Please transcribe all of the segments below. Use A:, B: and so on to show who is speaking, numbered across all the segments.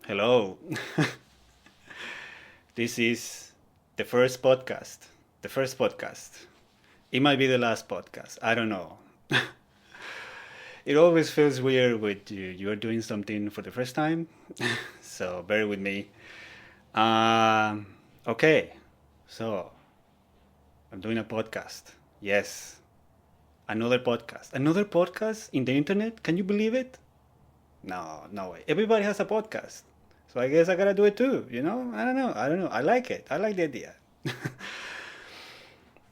A: Hello. This is the first podcast. The first podcast. It might be the last podcast. I don't know. It always feels weird when you're doing something for the first time. So bear with me. Um, okay. So I'm doing a podcast. Yes. Another podcast. Another podcast in the internet? Can you believe it? No, no way. Everybody has a podcast. So I guess I gotta do it too, you know? I don't know. I don't know. I like it. I like the idea.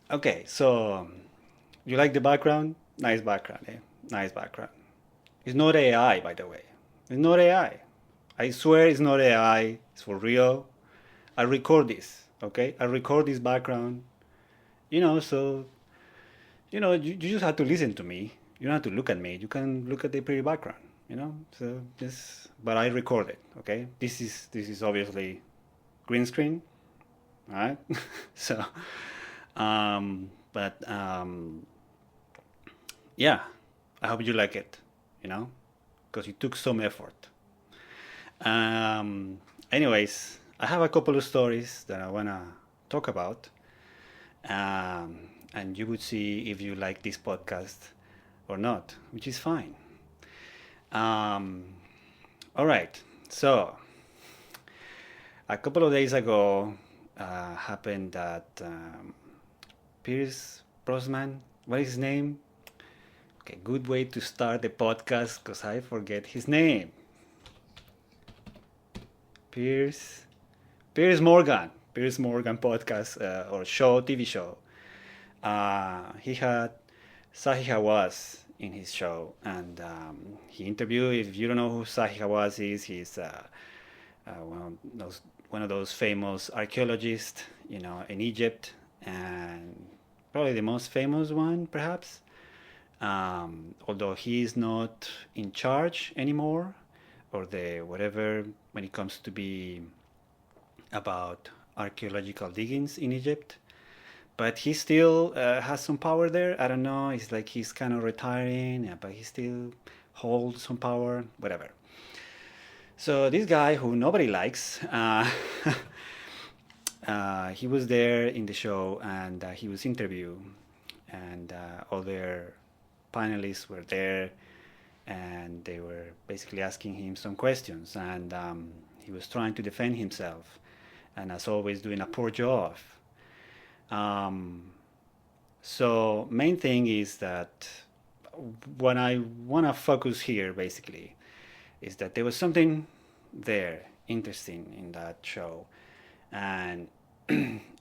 A: Okay, so you like the background? Nice background, eh? Nice background. It's not AI, by the way. It's not AI. I swear it's not AI. It's for real. I record this, okay? I record this background, so, you just have to listen to me. You don't have to look at me. You can look at the pretty background, So this, but I record it, okay? This is obviously green screen, all right? So, but yeah, I hope you like it, because it took some effort. Anyways, I have a couple of stories that I wanna talk about, um, and you would see if you like this podcast or not, which is fine. Um, all right, so a couple of days ago happened that Pierce Brosnan, what is his name? Okay, good way to start the podcast because I forget his name. Pierce Morgan. Pierce Morgan podcast or show, TV show. He had Sahi Hawass in his show, and he interviewed. If you don't know who Sahi Hawass is, he's one of those famous archaeologists, in Egypt, and probably the most famous one, perhaps. Although he is not in charge anymore, or the whatever when it comes to be about archaeological diggings in Egypt, but he still has some power there. I don't know. It's like he's kind of retiring, but he still holds some power, whatever. So this guy who nobody likes, he was there in the show, and he was interviewed, and other panelists were there, and they were basically asking him some questions, and he was trying to defend himself, and as always doing a poor job. Um, so main thing is that what I want to focus here basically is that there was something there interesting in that show, and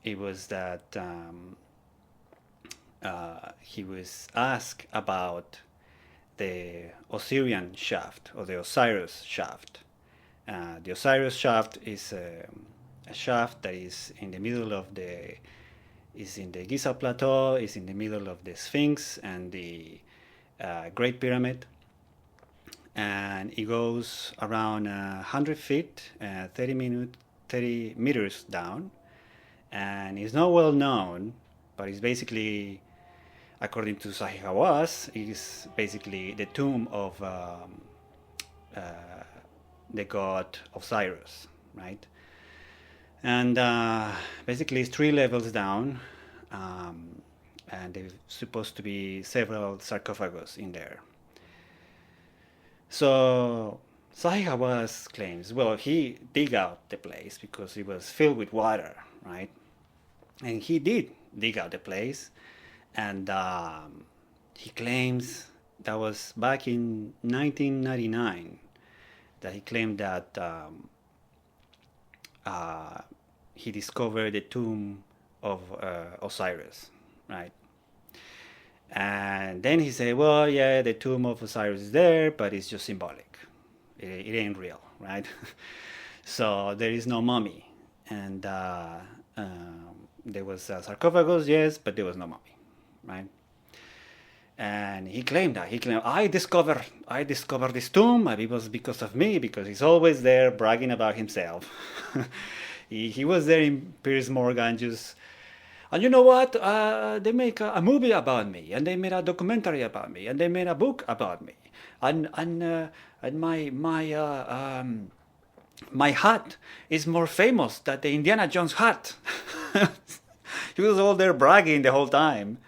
A: it was that he was asked about the Osirian shaft or the Osiris shaft. The Osiris shaft is a shaft that is in the middle of is in the Giza Plateau, is in the middle of the Sphinx and the Great Pyramid, and it goes around 100 feet, 30 meters down, and it's not well known, but it's basically, according to Zahi Hawass, it is basically the tomb of the god Osiris, right? And basically it's 3 levels down, and there's supposed to be several sarcophagus in there. So Zahi Hawass claims, well, he dig out the place because it was filled with water, right? And he did dig out the place, and he claims that was back in 1999 that he claimed that he discovered the tomb of Osiris, right? And then he said, well, yeah, the tomb of Osiris is there, but it's just symbolic. It ain't real, right? So there is no mummy. And there was a sarcophagus, yes, but there was no mummy, right? And he claimed that. He claimed, I discovered this tomb, and it was because of me, because he's always there bragging about himself. He was there in Piers Morgan just, and you know what? They make a movie about me, and they made a documentary about me, and they made a book about me, and my my hat is more famous than the Indiana Jones hat. He was all there bragging the whole time.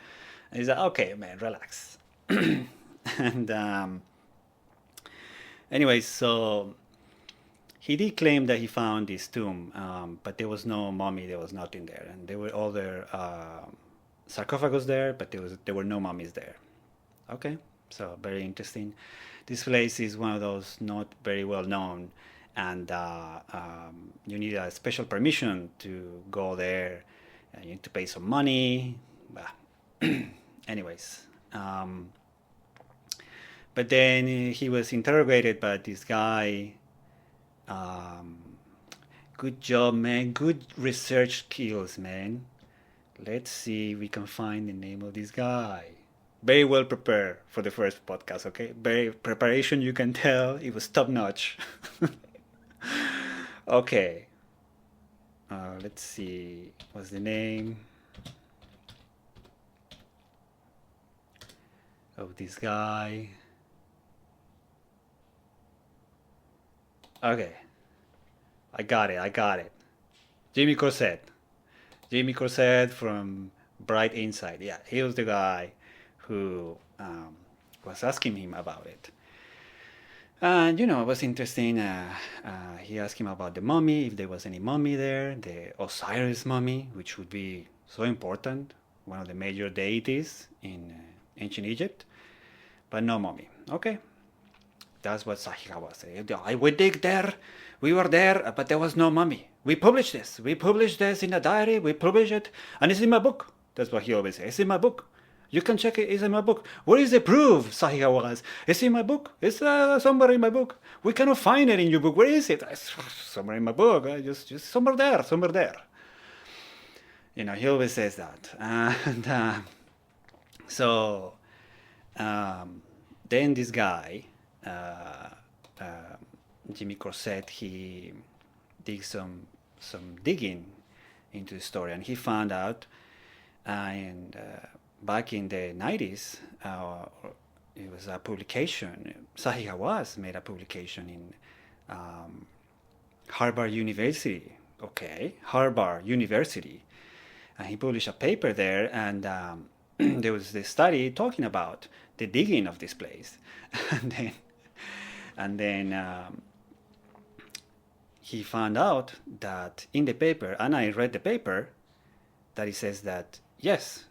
A: And he's like, okay, man, relax. And anyway, so he did claim that he found this tomb, but there was no mummy, there was nothing there. And there were other sarcophagus there, but there were no mummies there. Okay, so very interesting. This place is one of those not very well known, and you need a special permission to go there. You need to pay some money. Anyways, but then he was interrogated by this guy. Good job, man. Good research skills, man. Let's see if we can find the name of this guy. Very well prepared for the first podcast, okay? Very preparation, you can tell. It was top notch. Okay. Let's see. What's the name of this guy? Okay. I got it. Jimmy Corsett. Jimmy Corsett from Bright Inside. Yeah, he was the guy who was asking him about it. And, it was interesting. He asked him about the mummy, if there was any mummy there, the Osiris mummy, which would be so important, one of the major deities in ancient Egypt, but no mummy. Okay, that's what Sahigawa said. We were there, but there was no mummy. We published this in a diary, we published it, and it's in my book. That's what he always says. It's in my book. You can check it. It's in my book. Where is the proof, Sahigawa asked. It's in my book. It's somewhere in my book. We cannot find it in your book. Where is it? It's somewhere in my book. Just somewhere there. He always says that. And so then this guy, Jimmy Corsett, he did some digging into the story, and he found out, back in the 90s, it was a publication. Sahigawa made a publication in Harvard University. Okay, Harvard University. And he published a paper there, and there was this study talking about the digging of this place. and then he found out that in the paper, and I read the paper, that it says that, yes,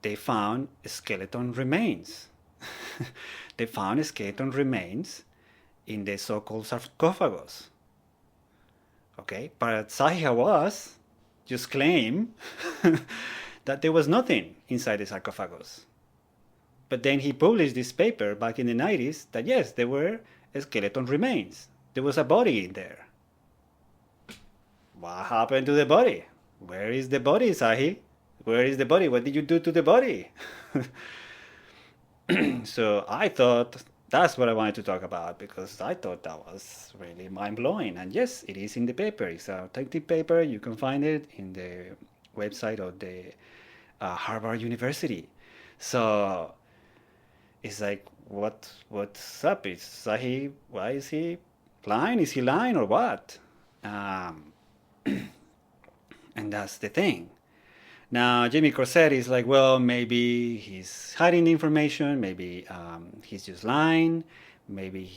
A: they found skeleton remains. They found skeleton remains in the so-called sarcophagus. Okay, but Sahigawa just claimed that there was nothing inside the sarcophagus. But then he published this paper back in the 90s that yes, there were skeleton remains. There was a body in there. What happened to the body? Where is the body, Sahi? Where is the body? What did you do to the body? So I thought that's what I wanted to talk about, because I thought that was really mind-blowing. And yes, it is in the paper. It's an authentic paper. You can find it in the website of the Harvard University. So it's like, what's up? Is Sahi, why is he lying? Is he lying or what? And that's the thing. Now, Jimmy Corsett is like, well, maybe he's hiding the information, maybe he's just lying, maybe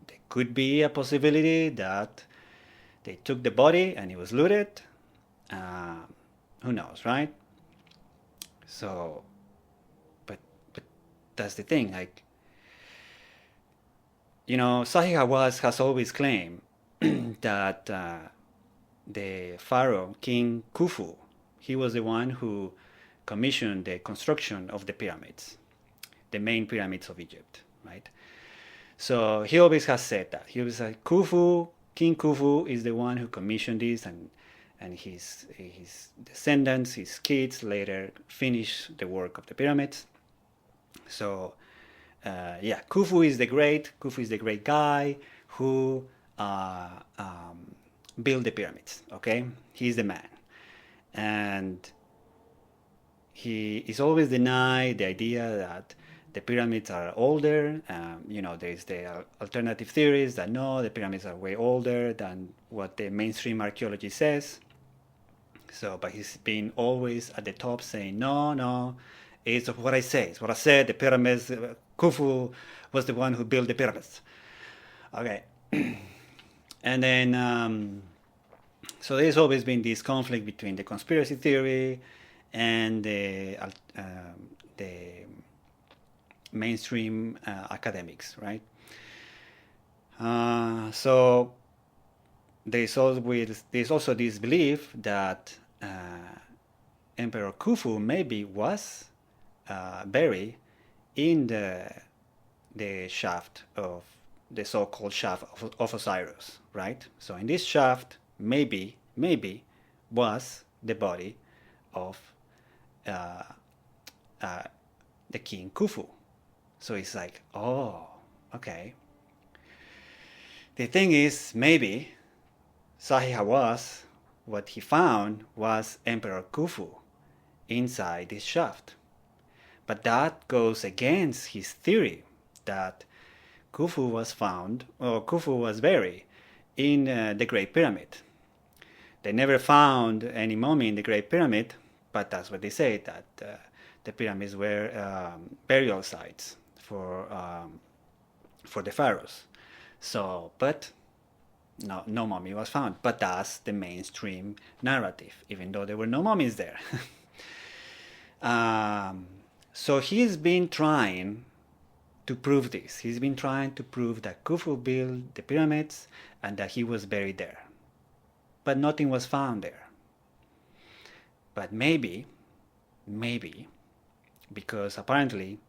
A: there could be a possibility that they took the body and it was looted. Who knows, right? So, but that's the thing, like, Sahigawa has always claimed that the pharaoh, King Khufu, he was the one who commissioned the construction of the pyramids, the main pyramids of Egypt, right? So he always has said that. He always said, King Khufu is the one who commissioned this, and his descendants, his kids, later finished the work of the pyramids. So, Khufu is the great guy who built the pyramids, okay? He's the man. And he is always denied the idea that the pyramids are older. There's the alternative theories that no, the pyramids are way older than what the mainstream archaeology says. So, but he's been always at the top saying, no, no, it's what I say. It's what I said. The pyramids, Khufu was the one who built the pyramids. Okay. And then, so there's always been this conflict between the conspiracy theory and the mainstream academics, right? So there's also this belief that Emperor Khufu maybe was buried in the shaft of the so-called shaft of Osiris, right? So in this shaft, maybe was the body of the king Khufu. So it's like, oh, okay. The thing is, maybe Zahi Hawass, what he found was Emperor Khufu inside this shaft. But that goes against his theory that Khufu was buried in the Great Pyramid. They never found any mummy in the Great Pyramid, but that's what they say, that the pyramids were burial sites for the pharaohs. So, but no mummy was found. But that's the mainstream narrative, even though there were no mummies there. So he's been trying to prove this. He's been trying to prove that Khufu built the pyramids and that he was buried there. But nothing was found there. But maybe, because apparently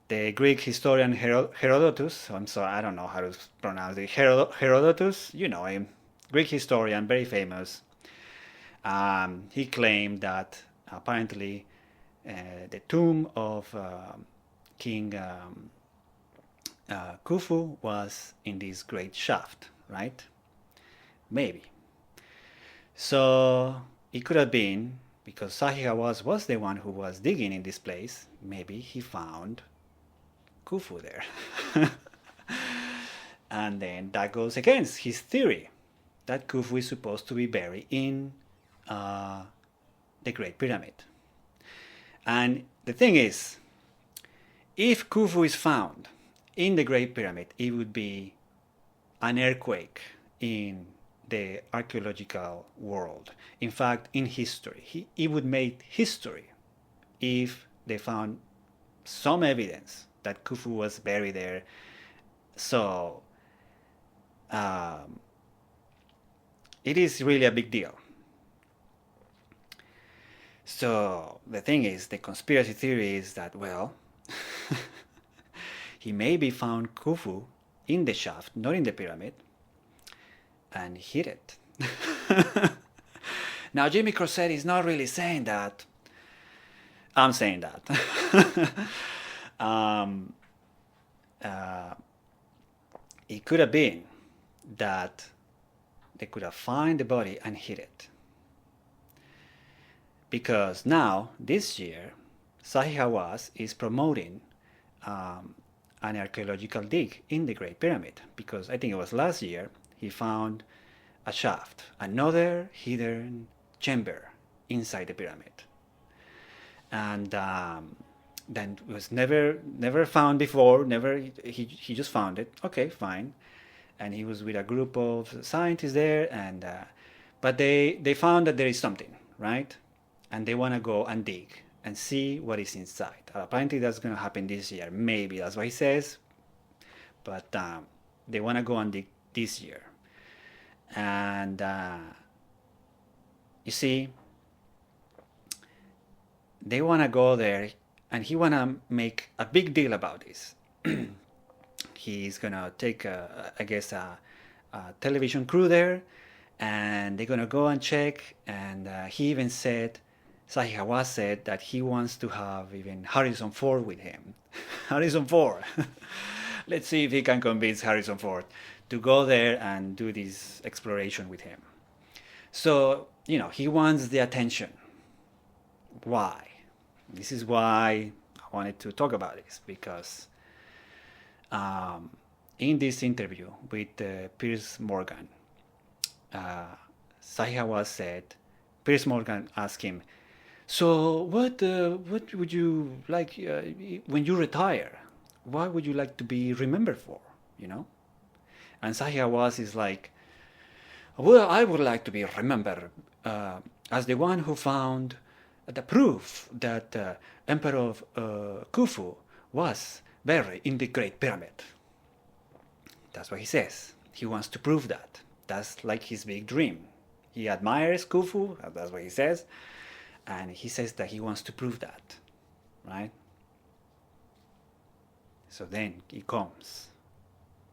A: the Greek historian Herodotus, I'm sorry, I don't know how to pronounce it, Herodotus, a Greek historian, very famous, he claimed that apparently the tomb of King Khufu was in this great shaft, right? Maybe. So it could have been, because Zahi Hawass was the one who was digging in this place, maybe he found Khufu there. And then that goes against his theory that Khufu is supposed to be buried in the Great Pyramid. And the thing is, if Khufu is found in the Great Pyramid, it would be an earthquake in the archaeological world. In fact, in history. It would make history if they found some evidence that Khufu was buried there. So it is really a big deal. So the thing is, the conspiracy theory is that, well, he maybe found Khufu in the shaft, not in the pyramid, and hid it. Now, Jimmy Crossetti is not really saying that. I'm saying that. It could have been that they could have found the body and hid it. Because now, this year, Zahi Hawass is promoting an archaeological dig in the Great Pyramid. Because I think it was last year, he found a shaft, another hidden chamber inside the pyramid. And then it was never found before, he just found it. Okay, fine. And he was with a group of scientists there, and but they found that there is something, right? And they want to go and dig and see what is inside. Apparently that's going to happen this year. Maybe that's what he says. But they want to go and dig this year. And you see, they want to go there, and he want to make a big deal about this. He's going to take, a television crew there, and they're going to go and check. And he even said, Zahi Hawass said that he wants to have even Harrison Ford with him. Harrison Ford. Let's see if he can convince Harrison Ford to go there and do this exploration with him. So, he wants the attention. Why? This is why wanted to talk about this because in this interview with Piers Morgan, Zahi Hawass said, Piers Morgan asked him, so what would you like when you retire? What would you like to be remembered for? You know? And Zahi Hawass is like, well, I would like to be remembered as the one who found the proof that Emperor Khufu was buried in the Great Pyramid. That's what he says. He wants to prove that. That's like his big dream. He admires Khufu, that's what he says, and he says that he wants to prove that, right? So then it comes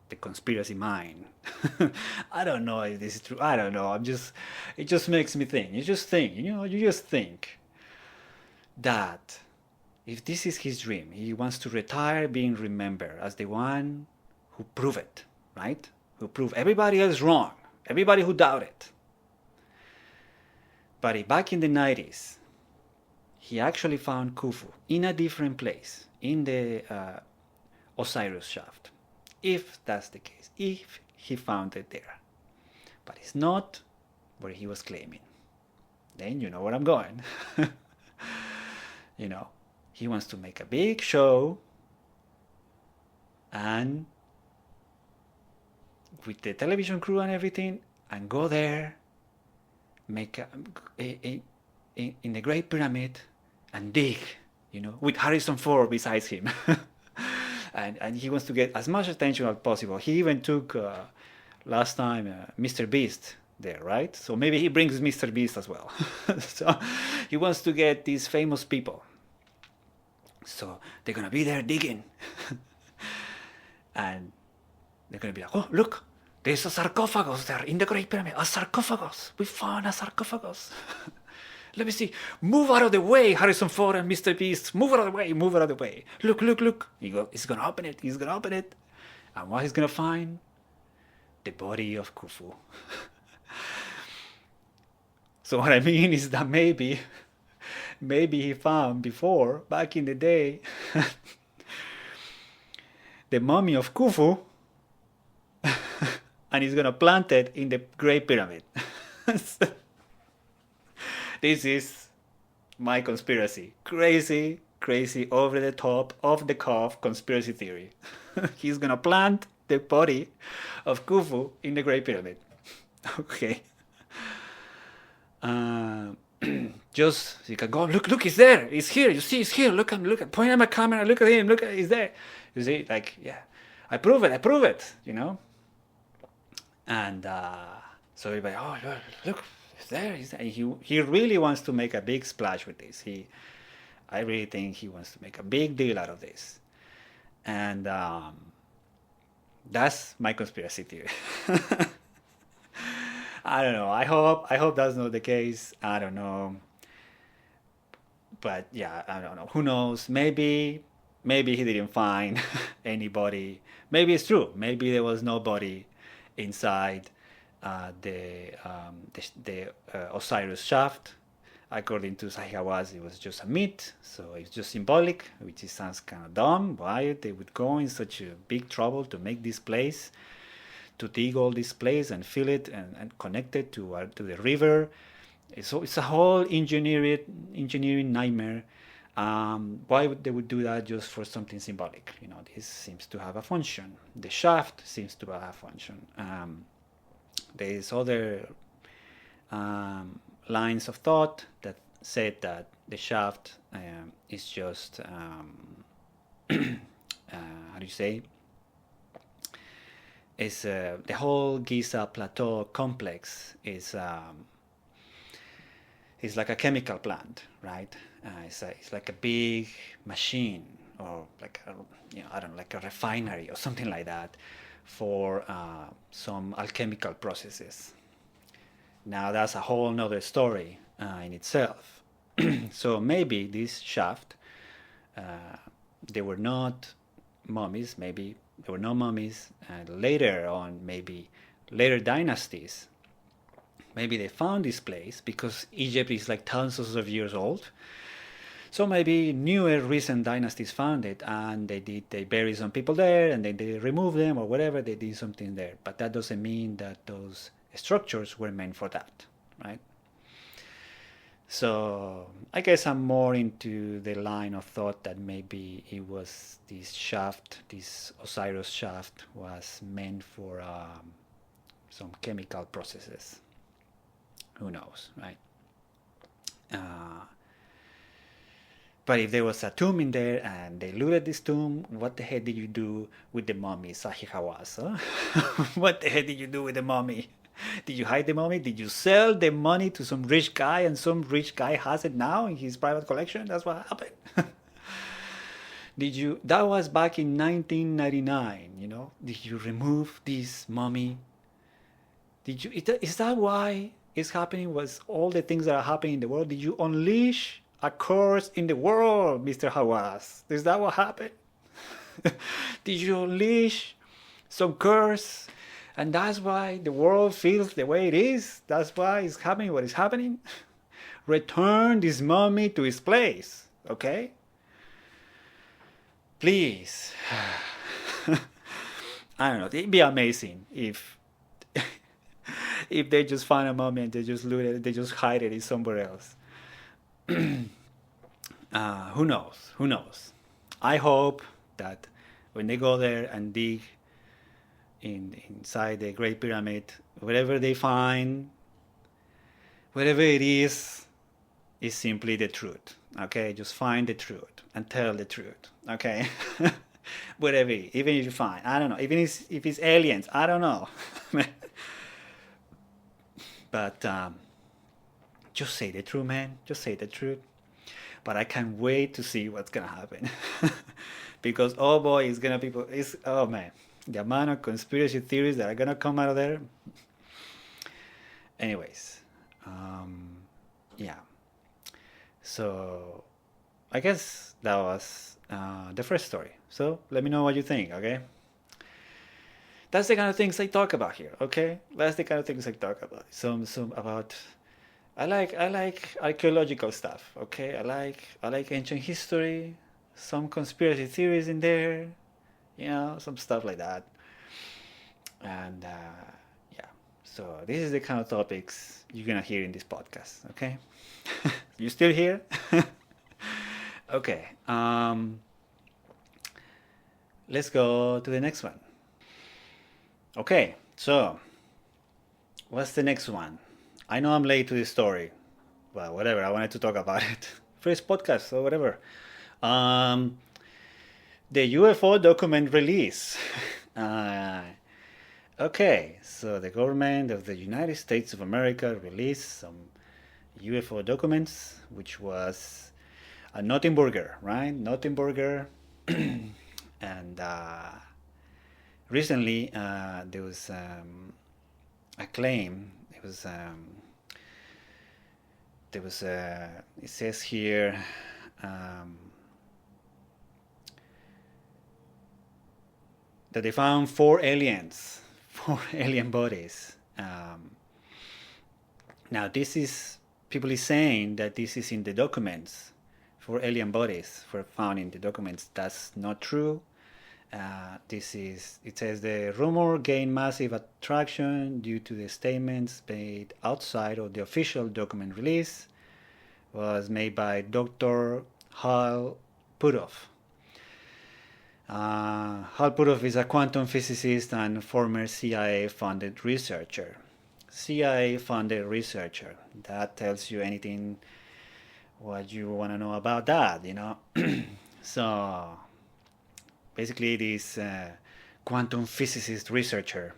A: the conspiracy mind. I don't know if this is true. I don't know. It just makes me think. You just think that if this is his dream, he wants to retire being remembered as the one who proved it, right? Who proved everybody else wrong, everybody who doubted. But back in the 90s, he actually found Khufu in a different place, in the Osiris shaft. If that's the case, if he found it there. But it's not where he was claiming. Then you know where I'm going. You know, he wants to make a big show and with the television crew and everything, and go there, make in the Great Pyramid and dig, you know, with Harrison Ford besides him. And he wants to get as much attention as possible. He even took last time Mr. Beast there, right? So maybe he brings Mr. Beast as well. So he wants to get these famous people. So they're gonna be there digging, and they're gonna be like, "Oh, look, there's a sarcophagus there in the Great Pyramid. A sarcophagus. We found a sarcophagus." Let me see. Move out of the way, Harrison Ford and Mr. Beast. Move out of the way. Move out of the way. Look, look, look. He's going to open it. He's going to open it. And what he's going to find? The body of Khufu. So what I mean is that maybe he found before, back in the day, the mummy of Khufu, and he's going to plant it in the Great Pyramid. This is my conspiracy. Crazy, over the top, off the cuff conspiracy theory. He's gonna plant the body of Khufu in the Great Pyramid. Okay. Just you can go. Look, he's there. He's here. You see, he's here. Look at. Point at my camera. Look at him. He's there. You see, like, yeah, I prove it. You know. And so everybody, oh, look. He's there. He really wants to make a big splash with this. I really think he wants to make a big deal out of this, and that's my conspiracy theory. I don't know. I hope that's not the case. I don't know, but yeah, I don't know. Who knows? Maybe he didn't find anybody. Maybe it's true. Maybe there was nobody inside the Osiris shaft. According to Zahi Hawass, it was just a myth, so it's just symbolic, which sounds kind of dumb. Why they would go in such a big trouble to make this place, to dig all this place and fill it and connect it to the river. So it's a whole engineering nightmare. Why would they do that just for something symbolic? You know, this seems to have a function. The shaft seems to have a function. There's other lines of thought that said that the shaft is just how do you say? Is the whole Giza Plateau complex is like a chemical plant, right? It's like a big machine, or like like a refinery or something like that, for some alchemical processes. Now that's a whole nother story in itself. So maybe this shaft, they were not mummies. Maybe there were no mummies. And later on, maybe later dynasties, maybe they found this place because Egypt is like thousands of years old. So maybe newer recent dynasties found it, and they buried some people there, and then they removed them or whatever. They did something there, but that doesn't mean that those structures were meant for that, right? So I guess I'm more into the line of thought that maybe it was this shaft, this Osiris shaft, was meant for some chemical processes. Who knows, right? But if there was a tomb in there and they looted this tomb, what the heck did you do with the mummy, Zahi Hawass? Huh? What the heck did you do with the mummy? Did you hide the mummy? Did you sell the money to some rich guy and some rich guy has it now in his private collection? That's what happened. That was back in 1999, you know? Did you remove this mummy? Is that why it's happening? Was all the things that are happening in the world? Did you unleash a curse in the world, Mr. Hawass? Is that what happened? Did you unleash some curse? And that's why the world feels the way it is? That's why it's happening what is happening? Return this mummy to its place, okay? Please. I don't know. It'd be amazing if they just find a mummy and they just loot it, they just hide it somewhere else. Who knows? Who knows? I hope that when they go there and dig inside the Great Pyramid, whatever they find, whatever it is simply the truth. Okay, just find the truth and tell the truth. Okay, whatever it is, even if you find, I don't know, even if it's aliens, I don't know. But just say the truth, man. Just say the truth. But I can't wait to see what's gonna happen. Because oh boy, it's gonna be, oh man, the amount of conspiracy theories that are gonna come out of there. Anyways, yeah. So I guess that was the first story. So let me know what you think, okay? That's the kind of things I talk about here, okay? That's the kind of things I talk about. Some about. I like archaeological stuff, okay? I like ancient history, some conspiracy theories in there, you know, some stuff like that. And yeah, so this is the kind of topics you're gonna hear in this podcast, okay? You still here? Okay. Let's go to the next one. Okay, so what's the next one? I know I'm late to this story, but whatever. I wanted to talk about it. First podcast or whatever. The UFO document release. Okay, so the government of the United States of America released some UFO documents, which was a nothing burger, right? Nothing burger. And recently there was a claim. It says here that they found 4 alien bodies. Now this is, people is saying that this is in the documents, 4 alien bodies were found in the documents. That's not true. It says the rumor gained massive attraction due to the statements made outside of the official document release. Was made by Dr. Hal Puthoff. Hal Puthoff is a quantum physicist and former CIA-funded researcher. CIA-funded researcher. That tells you anything what you want to know about that, you know. So basically this quantum physicist researcher,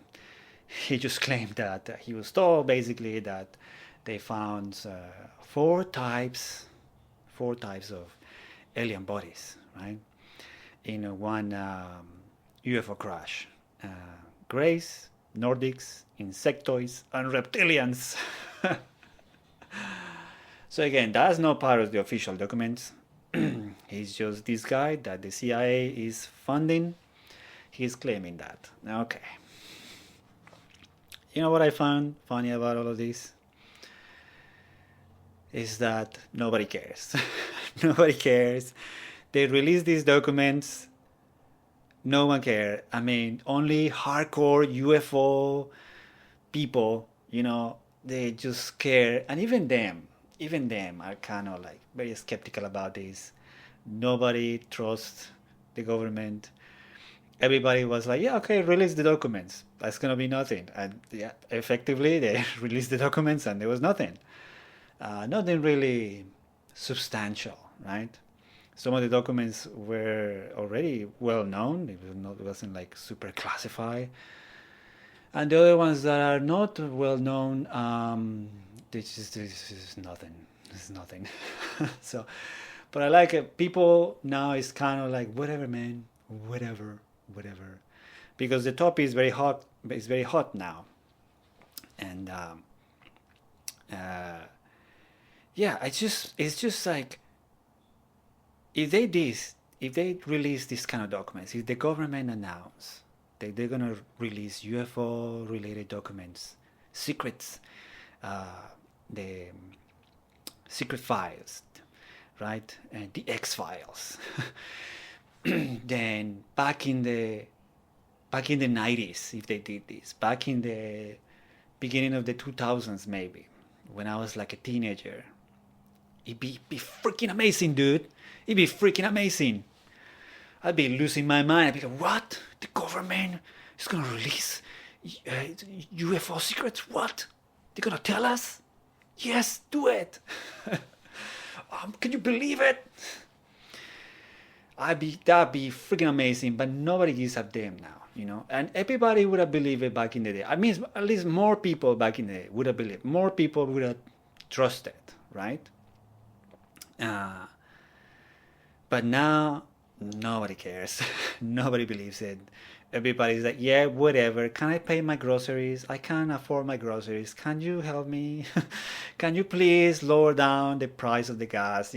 A: he just claimed that he was told basically that they found 4 types of alien bodies, right, in one UFO crash. Greys, Nordics, insectoids, and reptilians. So again, that's not part of the official documents. He's just this guy that the CIA is funding. He's claiming that. Okay. You know what I found funny about all of this? Is that nobody cares. Nobody cares. They release these documents. No one cares. I mean, only hardcore UFO people, they just care. And even them are kind of like very skeptical about this. Nobody trusts the government. Everybody was like, yeah, okay, release the documents. That's gonna be nothing. And yeah, effectively, they released the documents, and there was nothing. Nothing really substantial, right? Some of the documents were already well known. It wasn't like super classified. And the other ones that are not well known, this is nothing. This is nothing. So, but I like it. People now is kind of like whatever, man, whatever, whatever, because the topic is very hot. It's very hot now, and uh, yeah, it's just like if they release this kind of documents, if the government announce that they're gonna release UFO related documents, secrets, uh, the secret files, right, and the X files, then back in the 90s, if they did this, back in the beginning of the 2000s, maybe when I was like a teenager, be freaking amazing, dude. It'd be freaking amazing. I'd be losing my mind. I'd be like, what? The government is gonna release UFO secrets? What? They're gonna tell us? Yes, do it. Can you believe it? That'd be freaking amazing. But nobody gives a damn now. And everybody would have believed it back in the day. I mean, at least more people back in the day would have believed. More people would have trusted, right? But now nobody cares. Nobody believes it. Everybody's like, yeah, whatever. Can I pay my groceries? I can't afford my groceries. Can you help me? Can you please lower down the price of the gas?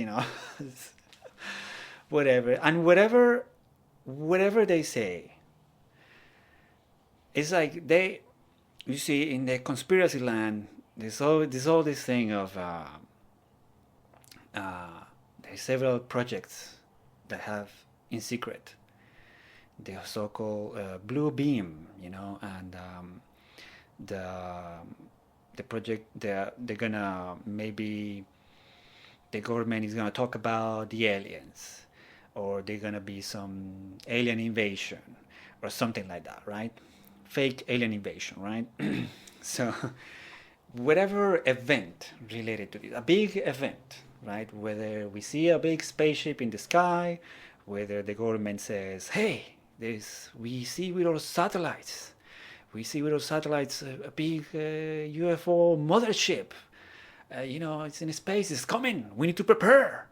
A: Whatever. And whatever they say, it's like you see, in the conspiracy land, there's all this thing of there's several projects that have in secret the so-called blue beam, and the project they're gonna, maybe the government is gonna talk about the aliens, or they're gonna be some alien invasion or something like that, right? Fake alien invasion, right? So whatever event related to this, a big event, right? Whether we see a big spaceship in the sky, whether the government says, hey, we see with our satellites a big UFO mothership. It's in space, it's coming, we need to prepare.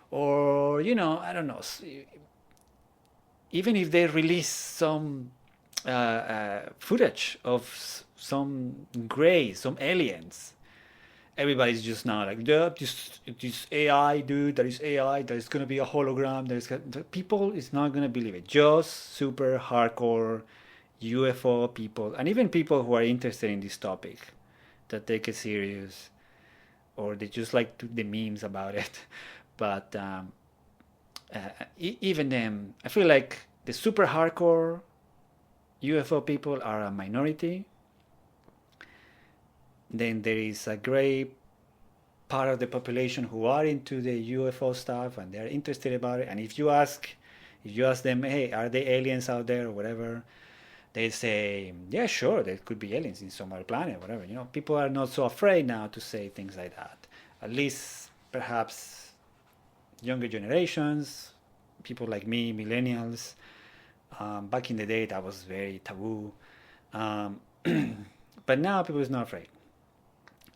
A: Or, I don't know, even if they release some footage of some aliens, everybody's just now like, yeah, this AI, dude, that is AI, that is going to be a hologram. People is not going to believe it. Just super hardcore UFO people, and even people who are interested in this topic, that take it serious, or they just like the memes about it. But even them, I feel like the super hardcore UFO people are a minority. Then there is a great part of the population who are into the UFO stuff and they're interested about it. And if you ask them, hey, are there aliens out there or whatever, they say, yeah, sure, there could be aliens in some other planet, whatever. People are not so afraid now to say things like that. At least, perhaps, younger generations, people like me, millennials. Back in the day, that was very taboo. But now people is not afraid.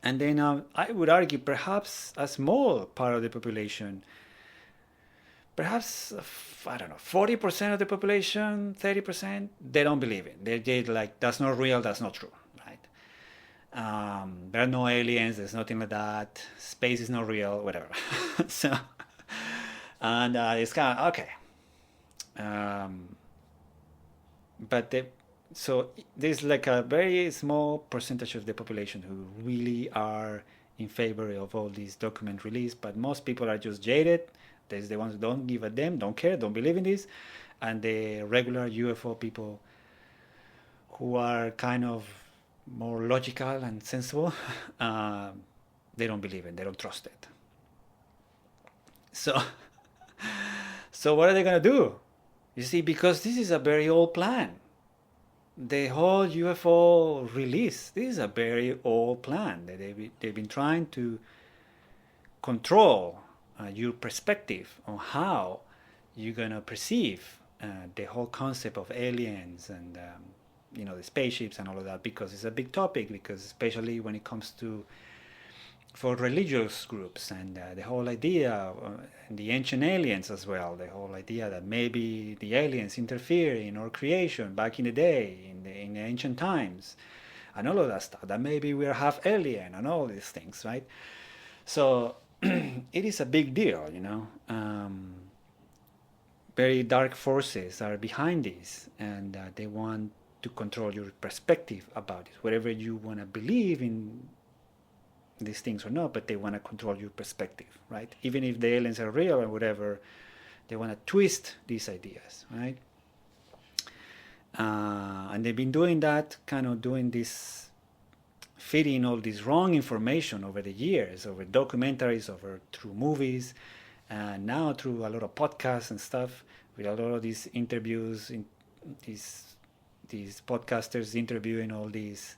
A: And then I would argue perhaps a small part of the population, perhaps, I don't know, 40% of the population, 30%, they don't believe it. They're like, that's not real, that's not true, right? There are no aliens, there's nothing like that, space is not real, whatever. So, and it's kind of, okay. So there's like a very small percentage of the population who really are in favor of all these document release, but most people are just jaded. There's the ones who don't give a damn, don't care, don't believe in this, and the regular UFO people who are kind of more logical and sensible, they don't believe it, they don't trust it. So, so what are they gonna do? You see, because this is a very old plan. The whole UFO release, this is a very old plan. They've been trying to control your perspective on how you're gonna perceive the whole concept of aliens and the spaceships and all of that, because it's a big topic, because especially when it comes to for religious groups, and the whole idea and the ancient aliens as well, the whole idea that maybe the aliens interfere in our creation back in the day, in the ancient times, and all of that stuff, that maybe we're half alien and all these things, right? So it is a big deal, very dark forces are behind this, and they want to control your perspective about it, whatever you want to believe in these things or not, but they want to control your perspective, right? Even if the aliens are real or whatever, they want to twist these ideas, right? And they've been doing that, kind of doing this, feeding all this wrong information over the years, over documentaries, over through movies, and now through a lot of podcasts and stuff, with a lot of these interviews, these podcasters interviewing all these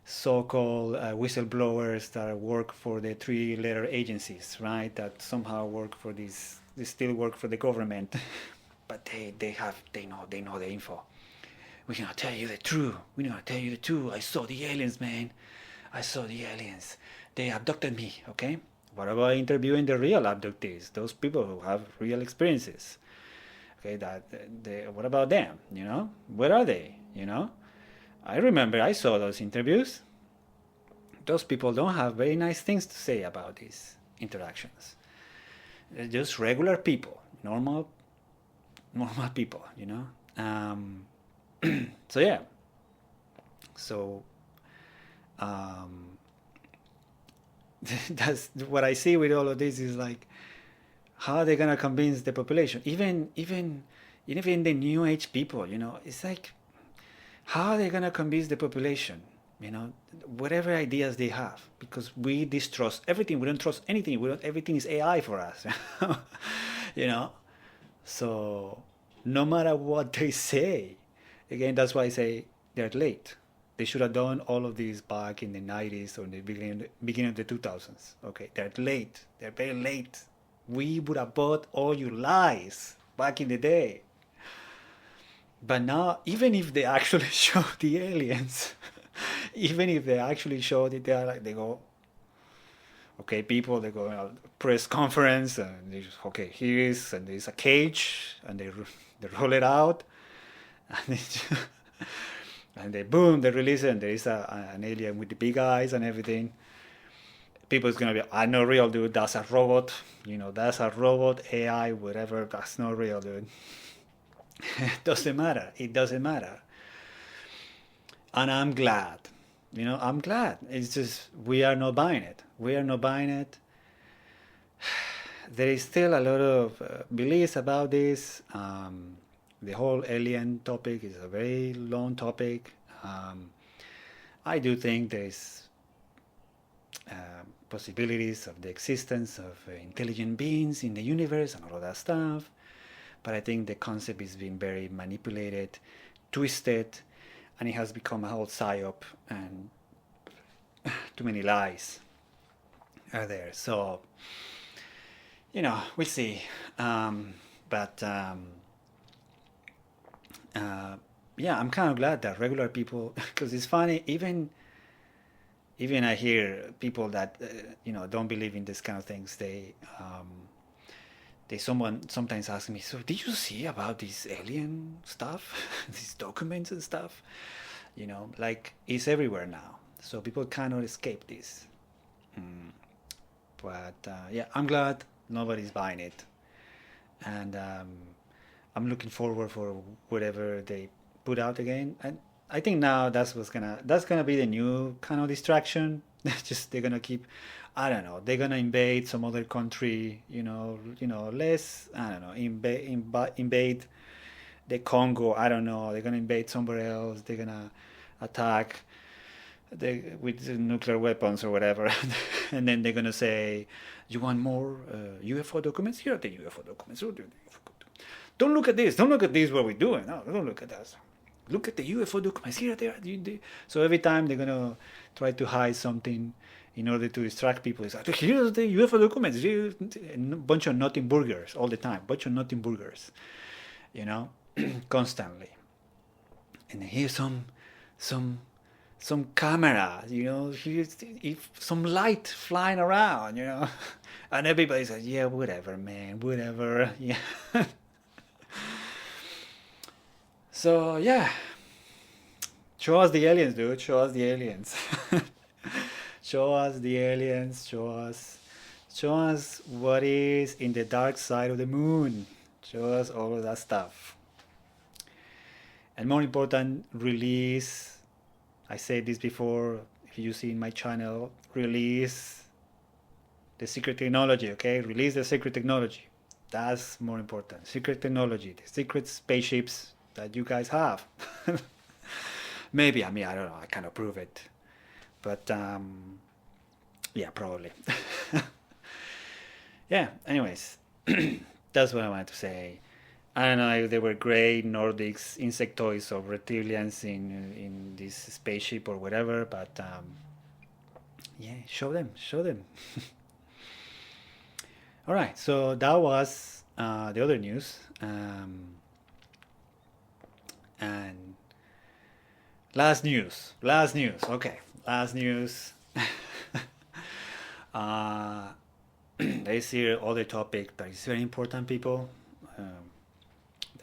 A: so-called whistleblowers that work for the three-letter agencies, right? That somehow work for these, they still work for the government, but they know the info. We're gonna tell you the truth. We're gonna tell you the truth. I saw the aliens, man. I saw the aliens. They abducted me. Okay. What about interviewing the real abductees? Those people who have real experiences. Okay. What about them? Where are they? I remember I saw those interviews. Those people don't have very nice things to say about these interactions. They're just regular people, normal people, So yeah. So that's what I see with all of this, is like, how are they gonna convince the population? Even the new age people, it's like, how are they going to convince the population, whatever ideas they have? Because we distrust everything. We don't trust anything. Everything is AI for us, So no matter what they say, again, that's why I say they're late. They should have done all of this back in the 90s or in the beginning of the 2000s. Okay, they're late. They're very late. We would have bought all your lies back in the day. But now, even if they actually show the aliens, even if they actually show that they go, okay, people, they go a press conference, and they just, okay, here is, and there's a cage, and they roll it out, and they boom, they release it, and there is an alien with the big eyes and everything. People's gonna be, I know real, dude, that's a robot, that's a robot, AI, whatever, that's not real, dude. It doesn't matter. And I'm glad. I'm glad. It's just, we are not buying it. There is still a lot of beliefs about this. The whole alien topic is a very long topic. I do think there's possibilities of the existence of intelligent beings in the universe and all of that stuff. But I think the concept is being very manipulated, twisted, and it has become a whole psyop, and too many lies are there. So, we'll see. Yeah, I'm kind of glad that regular people, because it's funny, even I hear people that don't believe in this kind of things. Someone sometimes asks me, so did you see about this alien stuff, these documents and stuff? Like, it's everywhere now, so people cannot escape this. But yeah, I'm glad nobody's buying it, and I'm looking forward for whatever they put out again. And I think now that's gonna be the new kind of distraction. They're gonna keep, I don't know, they're gonna invade some other country, less, I don't know, invade the Congo, I don't know, they're gonna invade somewhere else, they're gonna attack with nuclear weapons or whatever, and then they're gonna say, "You want more UFO documents? Here are the UFO documents. Don't look at this. Don't look at this. What we're doing. No, don't look at us. Look at the UFO documents. Here they are." So every time they're gonna try to hide something in order to distract people. It's like, here's the UFO documents. Here's a bunch of nothing burgers all the time. Bunch of nothing burgers, constantly. And here's some camera, here's some light flying around, and everybody's like, yeah, whatever, man, whatever, yeah. So yeah, show us the aliens, dude. Show us the aliens. Show us the aliens. Show us what is in the dark side of the moon. Show us all of that stuff. And more important, release. I said this before, if you see in my channel, release the secret technology, okay? Release the secret technology. That's more important. Secret technology, the secret spaceships that you guys have. Maybe, I don't know, I cannot prove it. But, yeah, probably. Yeah, anyways, that's what I wanted to say. I don't know if they were great Nordics, insectoids, or reptilians in this spaceship or whatever, but yeah, show them. All right, so that was the other news, and last news. Okay, last news. There's here other topic that is very important, people.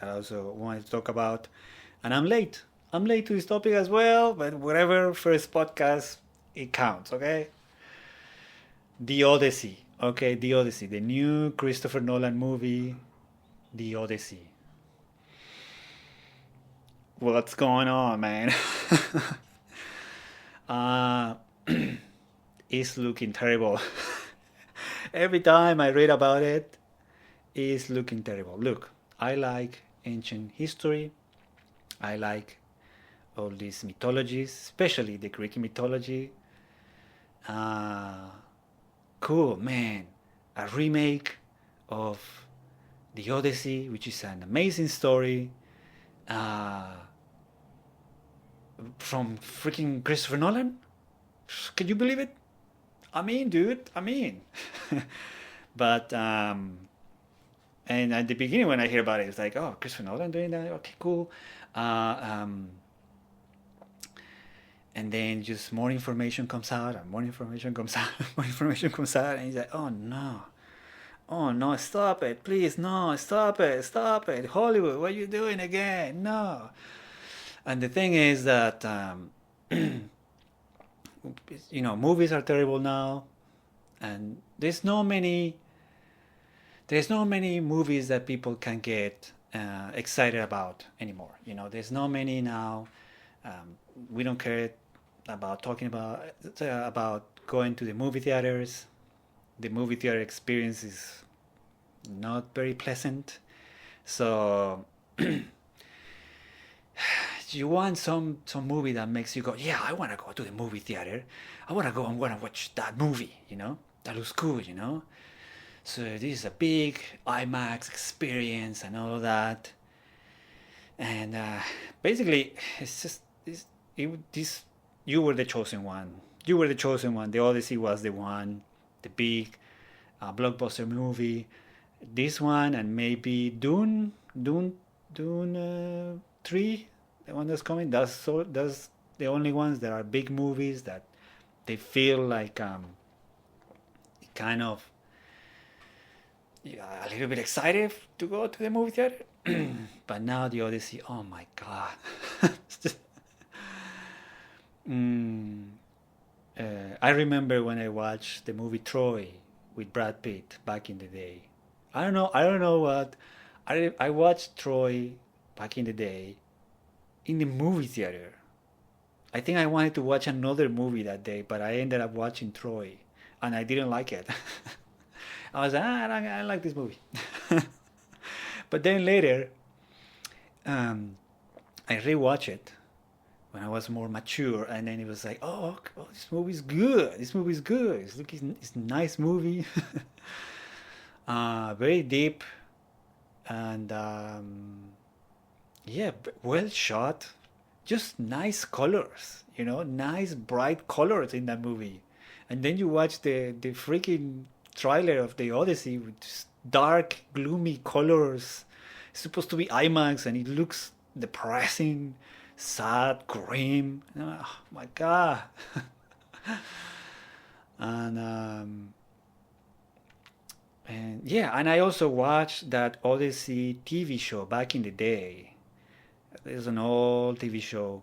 A: That I also wanted to talk about, and I'm late to this topic as well, but whatever, first podcast, it counts, okay? The Odyssey, the new Christopher Nolan movie, The Odyssey. What's going on, man? It's looking terrible. Every time I read about it, it's looking terrible. Look, I like ancient history. I like all these mythologies, especially the Greek mythology. Cool, man. A remake of The Odyssey, which is an amazing story from freaking Christopher Nolan. Can you believe it? Dude. But and at the beginning when I hear about it, it's like, oh, Christopher Nolan doing that? Okay, cool. And then just more information comes out, and more information comes out, and he's like, oh no, stop it, please, no, stop it, Hollywood, what are you doing again? No. And the thing is that movies are terrible now, and there's no many movies that people can get excited about anymore. There's no many now. We don't care about talking about going to the movie theaters. The movie theater experience is not very pleasant. So you want some movie that makes you go, yeah, I want to go to the movie theater. I want to go and watch that movie. That looks cool. So this is a big IMAX experience and all of that. And basically, it's just you were the chosen one. The Odyssey was the one, the big blockbuster movie. This one, and maybe Dune 3, the one that's coming. That's the only ones that are big movies that they feel like kind of a little bit excited to go to the movie theater. But now the Odyssey, oh my god. I remember when I watched the movie Troy with Brad Pitt back in the day. I don't know what. I watched Troy back in the day in the movie theater. I think I wanted to watch another movie that day, but I ended up watching Troy, and I didn't like it. I was like, I don't like this movie. But then later, um, I rewatched it when I was more mature, and then it was like, oh, this movie's good. This movie's good. It's a nice movie, very deep, and yeah, well shot, just nice colors, nice bright colors in that movie. And then you watch the freaking trailer of the Odyssey with just dark, gloomy colors. It's supposed to be IMAX, and it looks depressing, sad, grim. Oh my god! and and yeah, and I also watched that Odyssey TV show back in the day. There's an old TV show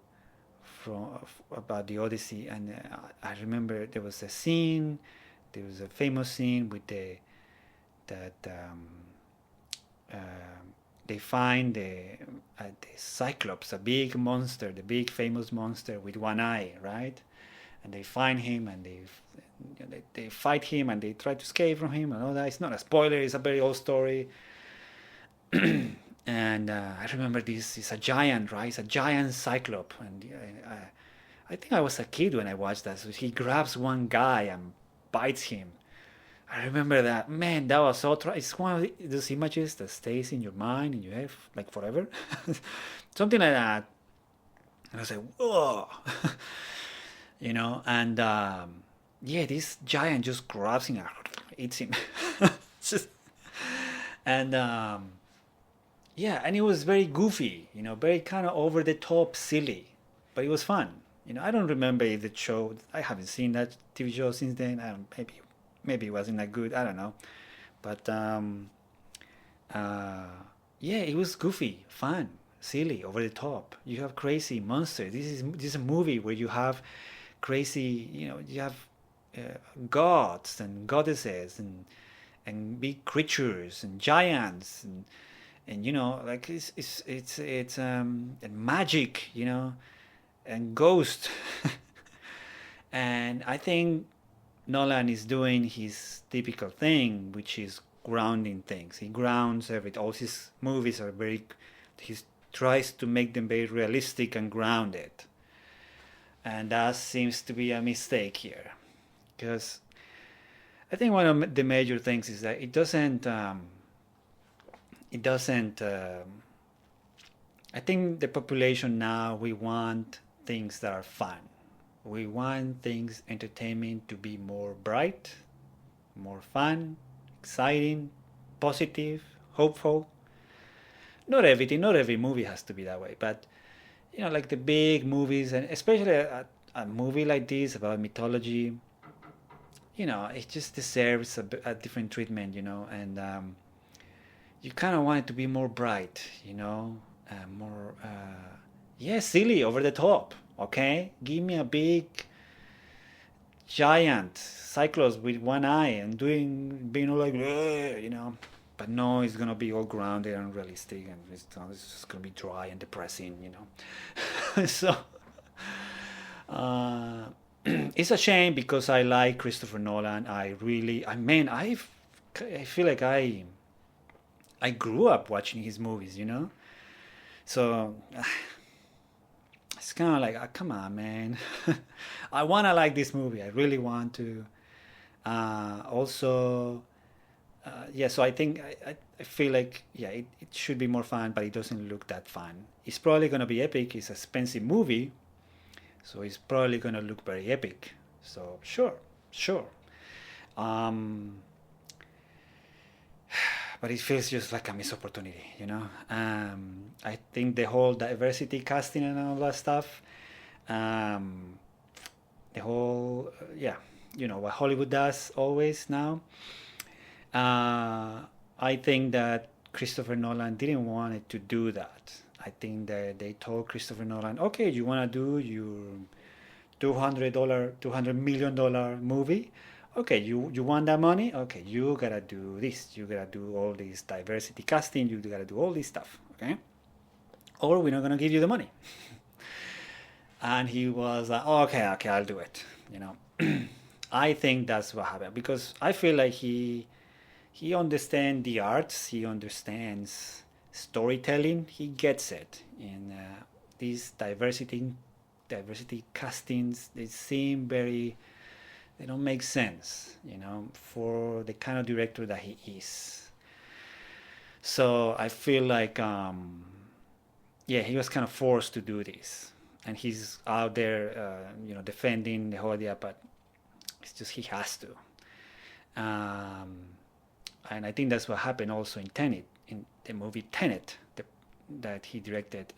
A: from about the Odyssey, and I remember there was a scene. There was a famous scene with that uh, they find the Cyclops, a big monster, the big famous monster with one eye, right? And they find him, and they fight him, and they try to escape from him, and all that. It's not a spoiler; it's a very old story. And I remember this is a giant, right? It's a giant Cyclops, and I think I was a kid when I watched that. So he grabs one guy and bites him. I remember that. Man, that was so... It's one of those images that stays in your mind, in your head, like forever. Something like that. And I was like, whoa. And yeah, this giant just grabs him and eats him. Just, and yeah, and it was very goofy, very kind of over the top, silly, but it was fun. I don't remember if the show. I haven't seen that TV show since then. Maybe it wasn't that good. I don't know, but yeah, it was goofy, fun, silly, over the top. You have crazy monsters. This is a movie where you have crazy. You have gods and goddesses and big creatures and giants and like it's and magic, and ghost. And I think Nolan is doing his typical thing, which is grounding things. He grounds everything. All his movies are he tries to make them very realistic and grounded. And that seems to be a mistake here, because I think one of the major things is that it doesn't I think the population now, we want things that are fun. We want things, entertainment, to be more bright, more fun, exciting, positive, hopeful. Not every movie has to be that way, but like the big movies, and especially a movie like this about mythology, it just deserves a different treatment, and you kind of want it to be more bright, more, yeah, silly, over the top. Okay, give me a big giant Cyclops with one eye and being all like, but no, it's gonna be all grounded and realistic, and it's just gonna be dry and depressing, So it's a shame, because I like Christopher Nolan. I feel like I grew up watching his movies, so it's kind of like, come on, man. I want to like this movie. I really want to. Also, yeah, so I think I feel like, yeah, it should be more fun, but it doesn't look that fun. It's probably going to be epic. It's an expensive movie, so it's probably going to look very epic. So, sure. But it feels just like a missed opportunity, I think the whole diversity casting and all that stuff, the whole, yeah, what Hollywood does always now. I think that Christopher Nolan didn't want it to do that. I think that they told Christopher Nolan, okay, you want to do your $200 million movie? Okay, you want that money? Okay, you gotta do this. You gotta do all this diversity casting. You gotta do all this stuff. Okay, or we're not gonna give you the money. And he was like, oh, okay, I'll do it. You know, I think that's what happened because I feel like he understands the arts, he understands storytelling, he gets it. And these diversity castings, they seem very, they don't make sense, you know, for the kind of director that he is. So I feel like, yeah, he was kind of forced to do this, and he's out there, you know, defending the whole idea, but it's just he has to. Um, and I think that's what happened also in Tenet, in the movie Tenet, that he directed.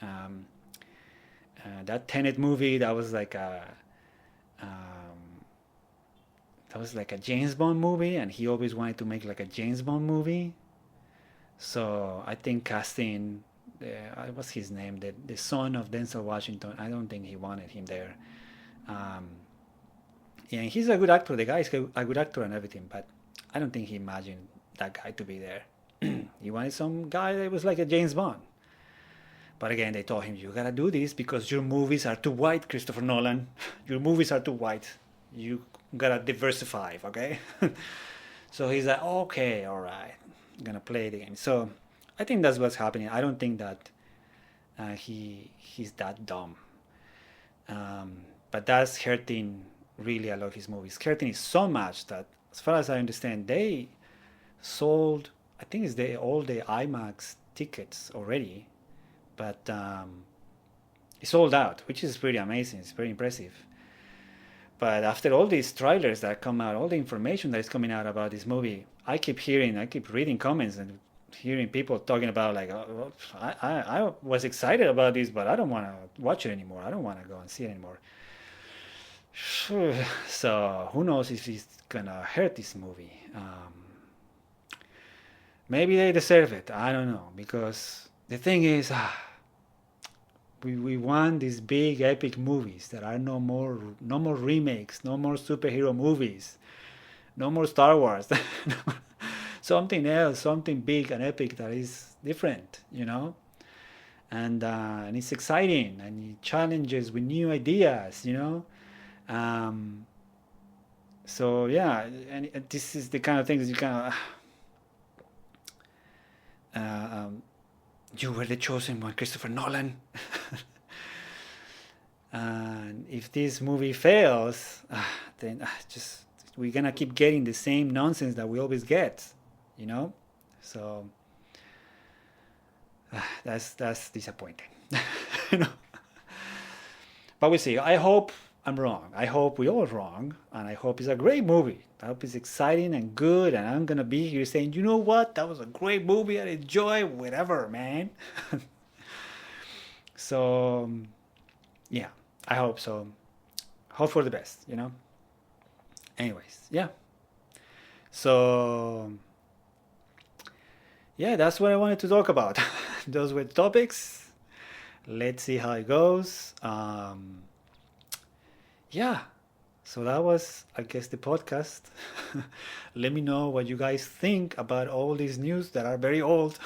A: That Tenet movie, um, that was like a James Bond movie, and he always wanted to make like a James Bond movie. So I think casting, what's his name, the son of Denzel Washington. I don't think he wanted him there. Um, yeah, he's a good actor. The guy is a good actor and everything, but I don't think he imagined that guy to be there. He wanted some guy that was like a James Bond. But again, they told him, you gotta do this because your movies are too white, Christopher Nolan. Your movies are too white. You gotta diversify, okay? So he's like, okay, all right, I'm gonna play the game. So I think that's what's happening. I don't think that he's that dumb. Um, but that's hurting really a lot of his movies. Hurting is so much that, as far as I understand, they sold, I think it's all the IMAX tickets already, but it sold out, which is pretty amazing. It's very impressive. But after all these trailers that come out, all the information that is coming out about this movie, I keep reading comments and hearing people talking about like, oh, I was excited about this, but I don't want to watch it anymore. I don't want to go and see it anymore. So who knows if it's gonna hurt this movie? Maybe they deserve it. I don't know, because the thing is, we want these big epic movies that are no more remakes, no more superhero movies, no more Star Wars. Something else, something big and epic that is different, you know. And it's exciting and it challenges with new ideas, you know. Um, so yeah, and this is the kind of things you kind of. You were the chosen one, Christopher Nolan. And if this movie fails, then just we're gonna keep getting the same nonsense that we always get, you know. So that's disappointing, you know. But we'll see. I hope I'm wrong. I hope we're all wrong, and I hope it's a great movie. I hope it's exciting and good, and I'm gonna be here saying, you know what, that was a great movie. I enjoy whatever, man. So yeah, I hope so. Hope for the best, you know. Anyways, yeah. So yeah, that's what I wanted to talk about. Those were the topics. Let's see how it goes. Yeah, so that was, I guess, the podcast. Let me know what you guys think about all these news that are very old.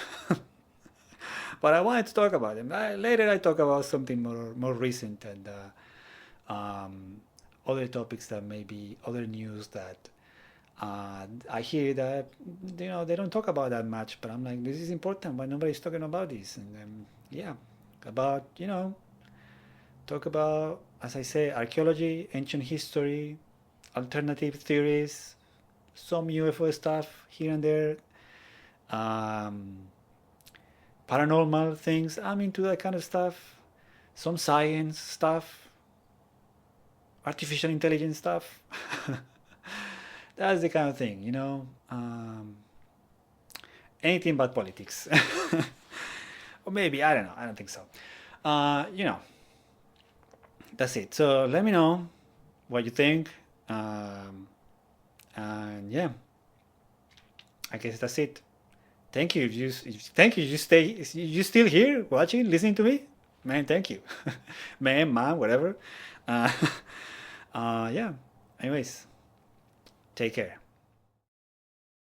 A: But I wanted to talk about them. Later I talk about something more recent and other topics that maybe other news that I hear that, you know, they don't talk about that much. But I'm like, this is important, but nobody's talking about this. And yeah, about, you know, talk about, as I say, archaeology, ancient history, alternative theories, some UFO stuff here and there, um, paranormal things. I'm into that kind of stuff. Some science stuff, artificial intelligence stuff. That's the kind of thing, you know. Anything but politics. Or maybe, I don't know. I don't think so. You know, that's it. So let me know what you think. And yeah, I guess that's it. Thank you. Thank you. You still here watching, listening to me, man. Thank you, man, mom, whatever. Uh, yeah. Anyways, take care.